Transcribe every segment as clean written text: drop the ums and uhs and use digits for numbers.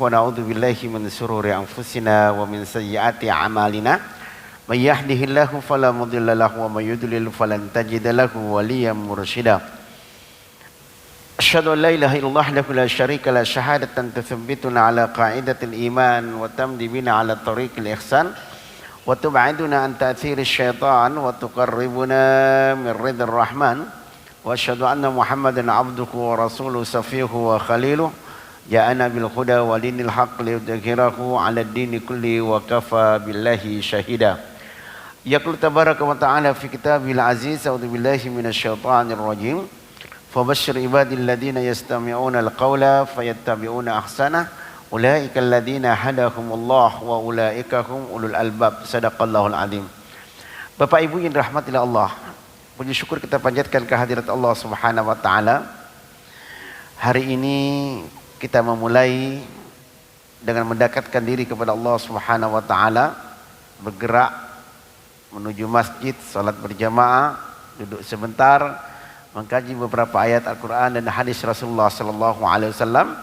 ونعوذ بالله من شرور أنفسنا ومن سيئات أعمالنا من يهده الله فلا مضل له ومن يضلل فلن تجد له وليا مرشدا أشهد أن لا إله إلا الله وحده لا شريك له شهادة تثبتنا على قاعدة الإيمان وتمضي بنا على طريق الإحسان وتبعدنا عن تأثير الشيطان وتقربنا من رضا الرحمن وأشهد أن محمدا عبده ورسوله صفيه وخليله جاءنا بالهدى ودين الحق ليظهره على الدين كله وكفى بالله شهيدا يقول تبارك وتعالى في كتابه العزيز أعوذ بالله من الشيطان الرجيم فبشر عبادي الذين يستمعون القول فيتبعون أحسنه أولئك الذين هداهم الله وأولئك هم أولو الألباب sadaqallahul azim. Bapak Ibu yang dirahmati Allah, puji syukur kita panjatkan kehadirat Allah Subhanahu wa taala. Hari ini kita memulai dengan mendekatkan diri kepada Allah Subhanahu wa taala, bergerak menuju masjid, salat berjamaah, duduk sebentar, mengkaji beberapa ayat Al-Qur'an dan hadis Rasulullah sallallahu alaihi wasallam.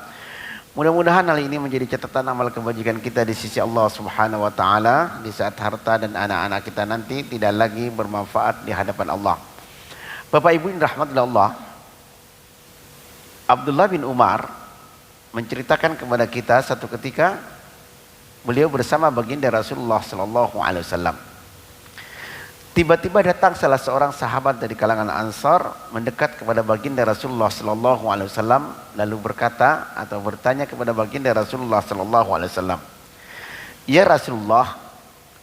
Mudah-mudahan hal ini menjadi catatan amal kebajikan kita di sisi Allah Subhanahu wa taala di saat harta dan anak-anak kita nanti tidak lagi bermanfaat di hadapan Allah. Bapak Ibu yang dirahmati Allah, Abdullah bin Umar menceritakan kepada kita satu ketika beliau bersama baginda Rasulullah sallallahu alaihi wasallam. Tiba-tiba datang salah seorang sahabat dari kalangan Ansar mendekat kepada baginda Rasulullah sallallahu alaihi wasallam lalu berkata atau bertanya kepada baginda Rasulullah sallallahu alaihi wasallam, "Ya Rasulullah,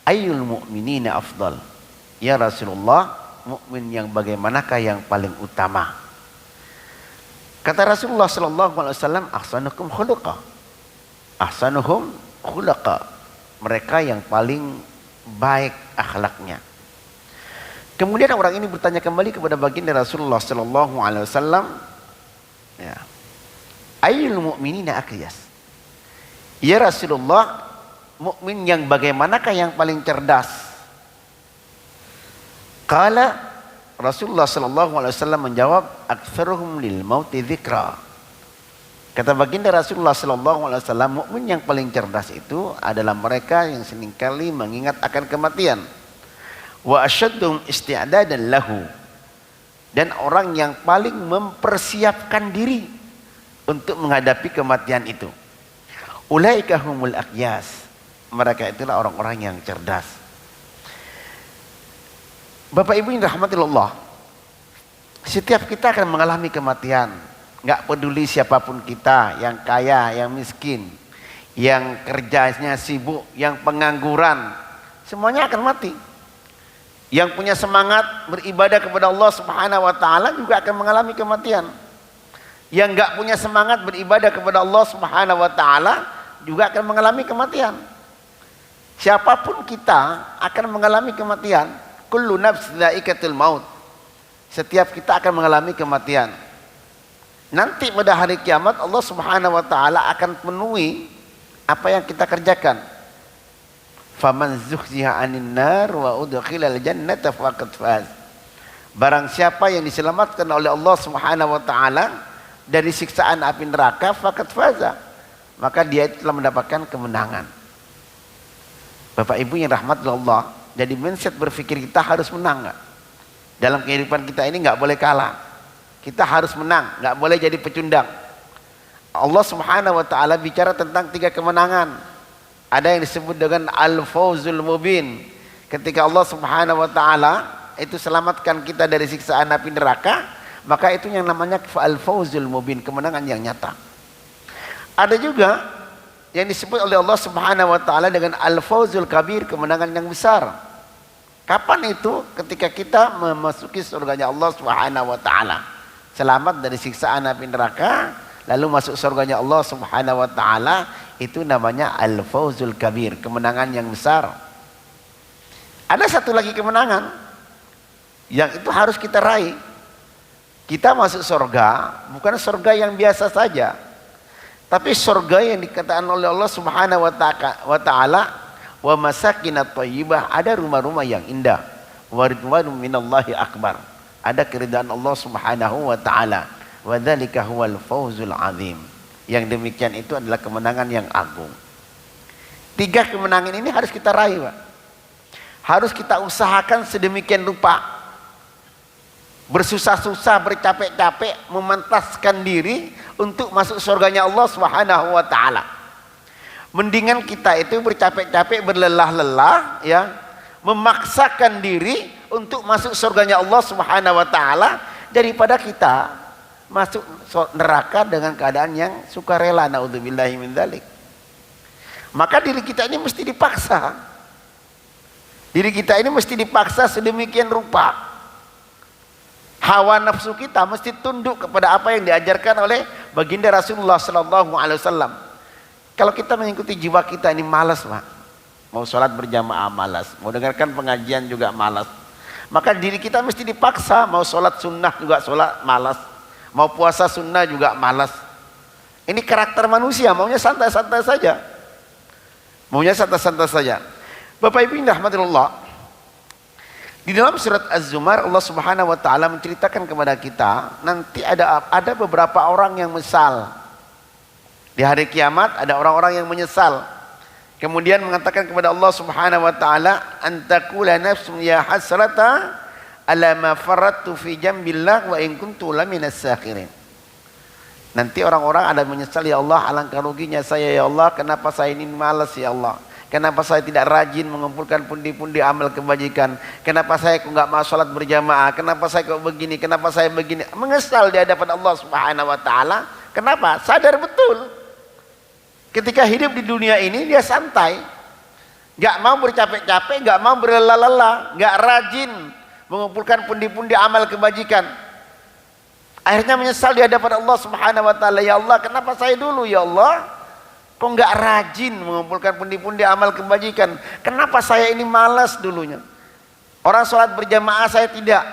ayyul mu'minina afdal?" Ya Rasulullah, mukmin yang bagaimanakah yang paling utama? Kata Rasulullah sallallahu alaihi wasallam, "Ahsanukum khuluqa." Ahsanuhum khuluqa. Mereka yang paling baik akhlaknya. Kemudian orang ini bertanya kembali kepada baginda Rasulullah sallallahu alaihi wasallam, ya, ayyul mu'minina aqyas? Ya Rasulullah, mukmin yang bagaimanakah yang paling cerdas? Qala Rasulullah sallallahu alaihi wasallam menjawab, aktsaruhum lil mauti dzikra. Kata baginda Rasulullah sallallahu alaihi wasallam, mukmin yang paling cerdas itu adalah mereka yang seringkali mengingat akan kematian. Wa asyaddum isti'dadan lahu, dan orang yang paling mempersiapkan diri untuk menghadapi kematian itu. Ulaika humul aqyas, mereka itulah orang-orang yang cerdas. Bapak Ibu yang dirahmati Allah, setiap kita akan mengalami kematian, nggak peduli siapapun kita, yang kaya, yang miskin, yang kerjanya sibuk, yang pengangguran, semuanya akan mati. Yang punya semangat beribadah kepada Allah Subhanahu wa taala juga akan mengalami kematian. Yang enggak punya semangat beribadah kepada Allah Subhanahu wa taala juga akan mengalami kematian. Siapapun kita akan mengalami kematian. Kullu nafsin dha'iqatul maut. Setiap kita akan mengalami kematian. Nanti pada hari kiamat Allah Subhanahu wa taala akan penuhi apa yang kita kerjakan. Faman zuhziha 'anil nar wa udkhilal jannata faqad faz. Barang siapa yang diselamatkan oleh Allah Subhanahu wa taala dari siksaan api neraka, faqad faza, maka dia itu telah mendapatkan kemenangan. Bapak Ibu yang rahmat Allah, jadi mindset berpikir kita harus menang enggak? Dalam kehidupan kita ini enggak boleh kalah. Kita harus menang, enggak boleh jadi pecundang. Allah Subhanahu wa taala bicara tentang 3 kemenangan. Ada yang disebut dengan al-fawzul mubin. Ketika Allah Subhanahu wa taala itu selamatkan kita dari siksaan api neraka, maka itu yang namanya al-fawzul mubin, kemenangan yang nyata. Ada juga yang disebut oleh Allah Subhanahu wa taala dengan al-fawzul kabir, kemenangan yang besar. Kapan itu? Ketika kita memasuki surganya Allah Subhanahu wa taala. Selamat dari siksaan api neraka, lalu masuk surganya Allah Subhanahu wa taala. Itu namanya al-fawzul kabir, kemenangan yang besar. Ada satu lagi kemenangan yang itu harus kita raih. Kita masuk surga, bukan surga yang biasa saja, tapi surga yang dikatakan oleh Allah Subhanahu wa taala, wa masakinat thayyibah, ada rumah-rumah yang indah. Wa ridwanun minallahi akbar, ada keridhaan Allah Subhanahu wa taala. Wa dzalika huwal fawzul azim. Yang demikian itu adalah kemenangan yang agung. 3 kemenangan ini harus kita raih, Pak. Harus kita usahakan sedemikian rupa. Bersusah-susah, bercapek-capek, memantaskan diri untuk masuk surganya Allah Subhanahu wa taala. Mendingan kita itu bercapek-capek, berlelah-lelah, ya, memaksakan diri untuk masuk surganya Allah Subhanahu wa taala daripada kita masuk neraka dengan keadaan yang sukarela, naudzubillahi min dzalik. Maka diri kita ini mesti dipaksa. Diri kita ini mesti dipaksa sedemikian rupa. Hawa nafsu kita mesti tunduk kepada apa yang diajarkan oleh baginda Rasulullah sallallahu alaihi wasallam. Kalau kita mengikuti jiwa kita ini malas, Pak. Mau sholat berjamaah malas, mau dengarkan pengajian juga malas. Maka diri kita mesti dipaksa, mau sholat sunnah juga sholat malas, mau puasa sunnah juga malas. Ini karakter manusia, maunya santai-santai saja. Maunya santai-santai saja. Bapak Ibu yang rahmatillah, di dalam surat Az-Zumar Allah Subhanahu wa taala menceritakan kepada kita nanti ada beberapa orang yang menyesal. Di hari kiamat ada orang-orang yang menyesal. Kemudian mengatakan kepada Allah Subhanahu wa taala, "Antakula nafsun ya hasrata ala ma faradtu fi jambillah wa in kuntu laminas sakhirin." Nanti orang-orang ada menyesal, ya Allah, alangkah ruginya saya ya Allah, kenapa saya ini malas ya Allah? Kenapa saya tidak rajin mengumpulkan pundi-pundi amal kebajikan? Kenapa saya kok enggak mau salat berjamaah? Kenapa saya kok begini? Kenapa saya begini? Menyesal di hadapan Allah Subhanahu wa taala. Kenapa? Sadar betul. Ketika hidup di dunia ini dia santai. Enggak mau bercapek-capek, enggak mau berlelah-lelah, enggak rajin mengumpulkan pundi-pundi amal kebajikan. Akhirnya menyesal di hadapan Allah Subhanahu wa taala. Ya Allah, kenapa saya dulu ya Allah? Kok enggak rajin mengumpulkan pundi-pundi amal kebajikan? Kenapa saya ini malas dulunya? Orang sholat berjamaah saya tidak.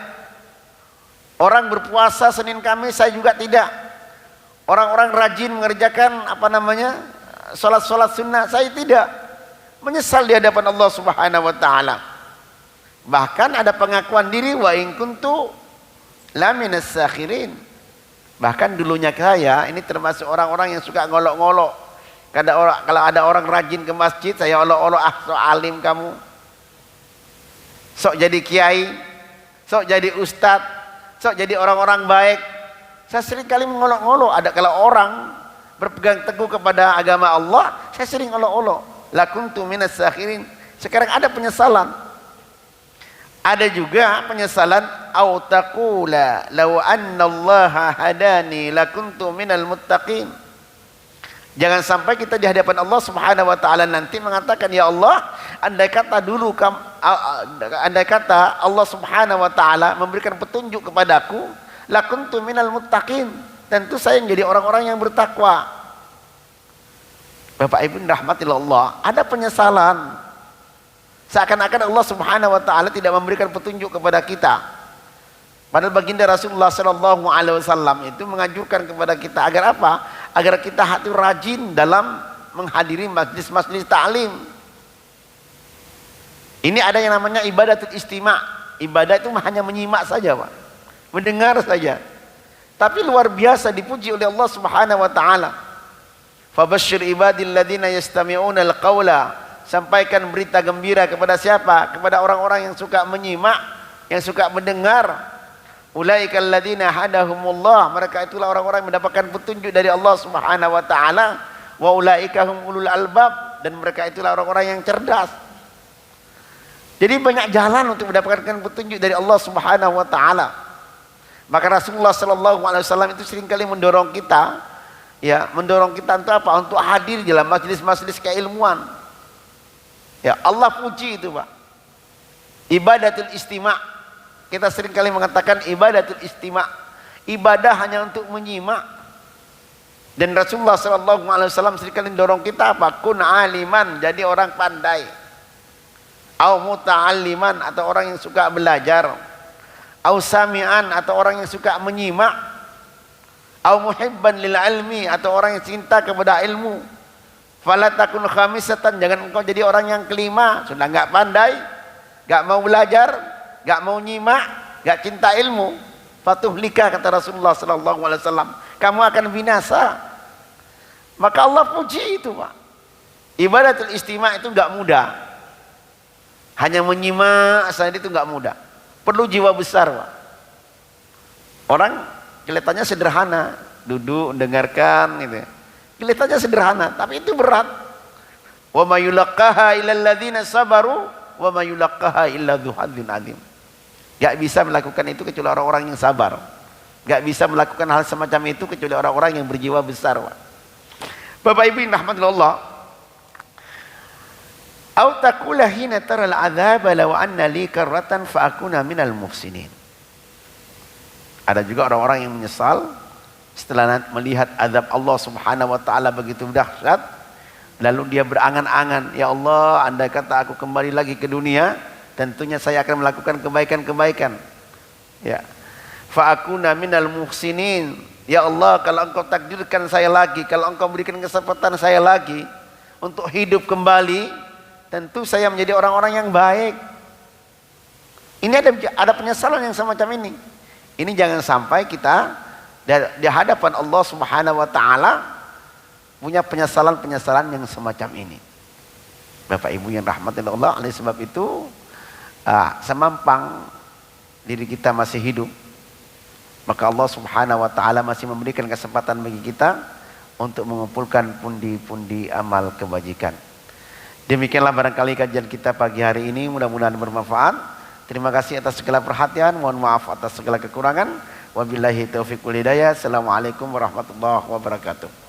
Orang berpuasa Senin Kamis saya juga tidak. Orang-orang rajin mengerjakan sholat-sholat sunnah saya tidak. Menyesal di hadapan Allah Subhanahu wa taala. Bahkan ada pengakuan diri, wa in kuntu laminas sakhirin. Bahkan dulunya saya ini termasuk orang-orang yang suka ngolok-ngolok. Kalau ada orang rajin ke masjid, saya olok-olok, sok alim kamu, sok jadi kiai, sok jadi ustadz, sok jadi orang-orang baik. Saya sering kali mengolok-olok. Ada kalau orang berpegang teguh kepada agama Allah, saya sering olok-olok. Lakuntu minas sakhirin. Sekarang ada penyesalan. Ada juga penyesalan, au taqula law annallaha hadani lakuntu minal muttaqin. Jangan sampai kita di hadapan Allah Subhanahu wa taala nanti mengatakan, ya Allah, andai kata Allah Subhanahu wa taala memberikan petunjuk kepadaku, lakuntu minal muttaqin, tentu saya menjadi orang-orang yang bertakwa. Bapak Ibu rahmatillah Allah, ada penyesalan. Seakan-akan Allah Subhanahu wa taala tidak memberikan petunjuk kepada kita. Padahal baginda Rasulullah sallallahu alaihi wasallam itu menganjurkan kepada kita agar apa? Agar kita hati rajin dalam menghadiri majlis-majlis ta'lim. Ini ada yang namanya ibadatul istima'. Ibadah itu hanya menyimak saja, Pak. Mendengar saja. Tapi luar biasa dipuji oleh Allah Subhanahu wa taala. Fabashshir ibadil ladzina yastami'una al-qaula. Sampaikan berita gembira kepada siapa? Kepada orang-orang yang suka menyimak, yang suka mendengar. Ulaikal ladzina hadahumullah, mereka itulah orang-orang yang mendapatkan petunjuk dari Allah Subhanahu wa taala. Wa ulaika hum ulul albab, dan mereka itulah orang-orang yang cerdas. Jadi banyak jalan untuk mendapatkan petunjuk dari Allah Subhanahu wa taala. Maka Rasulullah sallallahu alaihi wasallam itu seringkali mendorong kita, ya, mendorong kita untuk apa? Untuk hadir dalam majelis-majelis keilmuan. Ya, Allah puji itu, Pak. Ibadatul istima'. Kita sering kali mengatakan ibadatul istima', ibadah hanya untuk menyimak. Dan Rasulullah sallallahu alaihi wasallam sering kali mendorong kita apa? Kun aliman, jadi orang pandai. Au muta'alliman, atau orang yang suka belajar. Au sami'an, atau orang yang suka menyimak. Au muhibban lil ilmi, atau orang yang cinta kepada ilmu. Fala takun khamisatan, jangan engkau jadi orang yang kelima, sudah enggak pandai, enggak mau belajar, gak mau nyimak, gak cinta ilmu. Fatuhlika, kata Rasulullah sallallahu alaihi wasallam, kamu akan binasa. Maka Allah puji itu, Pak. Ibadatul istima' itu enggak mudah. Hanya menyimak saja itu enggak mudah. Perlu jiwa besar, Pak. Orang kelihatannya sederhana, duduk mendengarkan gitu. Kelihatannya sederhana, tapi itu berat. Wa may yulaqqaha illal ladzina sabaru wa may yulaqqaha illa dzu hadzin adzim. Enggak bisa melakukan itu kecuali orang-orang yang sabar. Enggak bisa melakukan hal semacam itu kecuali orang-orang yang berjiwa besar, Pak. Bapak Ibu yang rahmatullah, au taqula hina taral adzaba law anna li karratan fa akuna minal muhsinin. Ada juga orang-orang yang menyesal setelah melihat azab Allah Subhanahu wa taala begitu dahsyat, lalu dia berangan-angan, ya Allah, andai kata aku kembali lagi ke dunia, tentunya saya akan melakukan kebaikan-kebaikan. Ya. Fa akuna minal muhsinin. Ya Allah, kalau engkau takdirkan saya lagi, kalau engkau berikan kesempatan saya lagi untuk hidup kembali, tentu saya menjadi orang-orang yang baik. Ini ada penyesalan yang semacam ini. Ini jangan sampai kita di hadapan Allah Subhanahu wa taala punya penyesalan-penyesalan yang semacam ini. Bapak Ibu yang rahmati Allah, oleh sebab itu semampang diri kita masih hidup, maka Allah Subhanahu wa taala masih memberikan kesempatan bagi kita untuk mengumpulkan pundi-pundi amal kebajikan. Demikianlah barangkali kajian kita pagi hari ini, mudah-mudahan bermanfaat. Terima kasih atas segala perhatian, mohon maaf atas segala kekurangan. Wabillahi taufiq wal hidayah. Assalamualaikum warahmatullahi wabarakatuh.